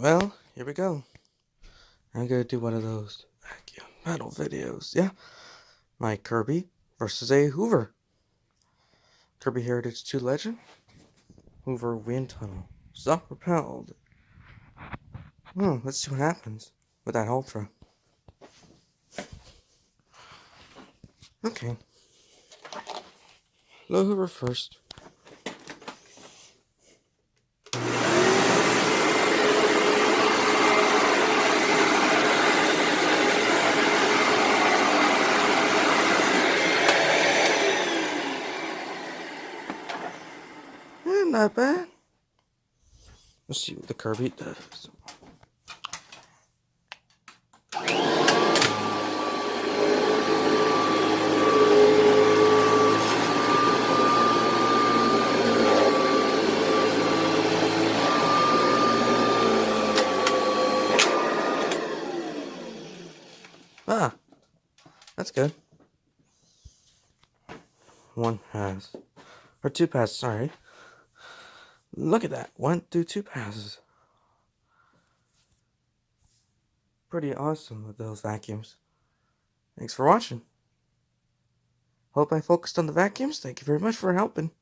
Well, here we go. I'm gonna do one of those vacuum battle videos. Yeah, my Kirby versus a Hoover. Kirby Heritage 2 Legend. Hoover WindTunnel. Self-Propelled. Let's see what happens with that Ultra. Okay. Low Hoover first. Not bad. Let's see what the Kirby does. Ah, that's good. One pass. Or two passes, sorry. Look at that. 1 through 2 passes. Pretty awesome with those vacuums. Thanks for watching. Hope I focused on the vacuums. Thank you very much for helping.